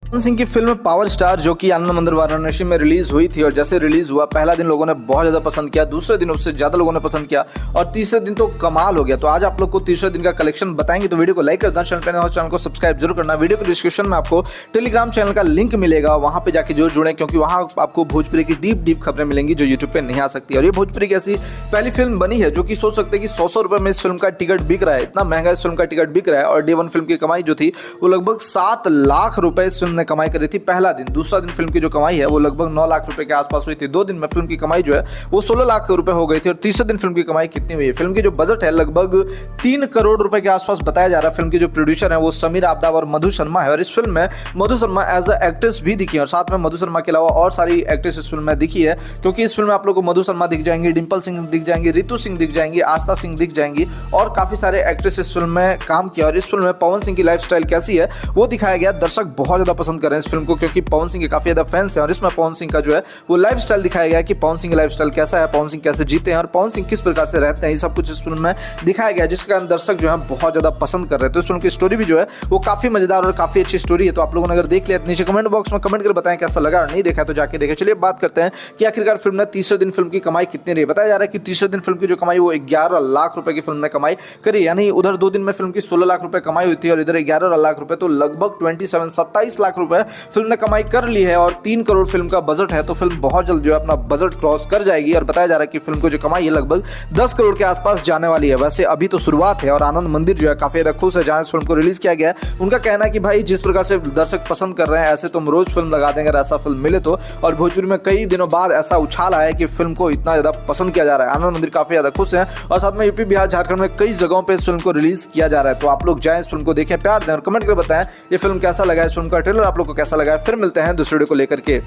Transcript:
पवन सिंह की film power star जो कि आनंद मंदिर वाराणसी में रिलीज हुई थी और जैसे रिलीज हुआ पहला दिन लोगों ने बहुत ज्यादा पसंद किया, दूसरे दिन उससे ज्यादा लोगों ने पसंद किया और तीसरे दिन तो कमाल हो गया। तो आज आप लोग को तीसरे दिन का कलेक्शन बताएंगे, तो वीडियो को लाइक कर देना, चैनल पर नए हो चैनल को सब्सक्राइब जरूर करना। वीडियो के डिस्क्रिप्शन में आपको टेलीग्राम चैनल का लिंक मिलेगा, वहां पे जाके जरूर जुड़े क्योंकि वहां आपको भोजपुरी की डीप खबरें मिलेंगी जो यूट्यूब पे नहीं आ सकती। और ये भोजपुरी की ऐसी पहली फिल्म बनी है जो कि सोच सकते हैं कि 100 रुपए में इस फिल्म का टिकट बिक रहा है, इतना महंगा इस फिल्म का टिकट बिक रहा है। और डे वन फिल्म की कमाई जो थी वो लगभग 7 लाख रुपए इस फिल्म ने कमाई करी थी पहला दिन। दूसरा दिन फिल्म की जो कमाई है वो लगभग 9 लाख रुपए के आसपास हुई थी। 2 दिन में फिल्म की कमाई जो है वो 16 लाख रुपए हो गई थी। और तीसरे दिन फिल्म की कमाई कितनी हुई है? फिल्म की जो बजट है लगभग 3 करोड़ रुपए के आसपास बताया जा रहा है। फिल्म की जो प्रोड्यूसर है वो समीर आपदा और मधु शर्मा है और इस फिल्म में Madhu Sharma as a actress भी दिखी है और साथ में मधु शर्मा के अलावा और सारी एक्ट्रेस इस फिल्म में दिखी है क्योंकि इस फिल्म में आप लोग को मधु शर्मा दिख जाएंगी, डिंपल सिंह दिख जाएंगी, रितु सिंह दिख जाएंगी, आस्था सिंह दिख जाएंगी और काफी सारे एक्ट्रेस इस फिल्म में काम किया। और इस फिल्म में पवन सिंह की लाइफस्टाइल कैसी है वो दिखाया गया। दर्शक बहुत ज्यादा पसंद कर रहे हैं इस फिल्म को क्योंकि पवन सिंह के काफी ज्यादा फैंस हैं और इसमें पवन सिंह का जो है वो लाइफस्टाइल दिखाया गया कि पवन सिंह की लाइफस्टाइल कैसा है, पवन सिंह कैसे जीते हैं और पवन सिंह किस प्रकार से रहते हैं, ये सब कुछ इस फिल्म में दिखाया गया जिसके कारण दर्शक जो है बहुत ज्यादा पसंद कर रहे हैं। तो इस फिल्म की स्टोरी भी जो है वो काफी मजेदार और काफी अच्छी स्टोरी है। तो आप लोगों ने अगर देख लिया तो नीचे कमेंट बॉक्स में कमेंट कर बताएं कैसा लगा और नहीं देखा तो जाके देखें। चलिए बात करते हैं कि आखिरकार फिल्म ने तीसरे दिन फिल्म की कमाई कितनी रही। बताया जा रहा है कि तीसरे दिन फिल्म की जो कमाई वो 11 लाख रुपए की फिल्म ने कमाई करी, यानी उधर 2 दिन में फिल्म की 16 लाख रुपए कमाई हुई थी और इधर 11 लाख रुपए, तो लगभग 27 लाख रुपए फिल्म ने कमाई कर ली है। और 3 करोड़ फिल्म का बजट है तो फिल्म बहुत जल्द जो है अपना बजट क्रॉस कर जाएगी और बताया जा रहा है कि फिल्म को जो कमाई है लगभग 10 करोड़ के आसपास जाने वाली है। वैसे अभी तो शुरुआत है और आनंद मंदिर जो है काफी ज्यादा खुश है जहां इस फिल्म को रिलीज किया गया है। उनका कहना है कि भाई जिस प्रकार से दर्शक पसंद कर रहे हैं ऐसे तुम रोज फिल्म लगा देंगे अगर ऐसा फिल्म मिले तो। और भोजपुरी में कई दिनों बाद ऐसा उछाल आया है कि फिल्म को इतना ज्यादा पसंद किया जा रहा है। आनंद मंदिर काफी ज्यादा खुश है और साथ में यूपी बिहार झारखंड में कई जगहों पर इस फिल्म को रिलीज किया जा रहा है। तो आप लोग जाएं, इस फिल्म को देखें, प्यार दें और कमेंट कर बताएं ये फिल्म कैसा लगा, इस फिल्म का ट्रेलर आप लोग को कैसा लगा। फिर मिलते हैं दूसरे वीडियो को लेकर के।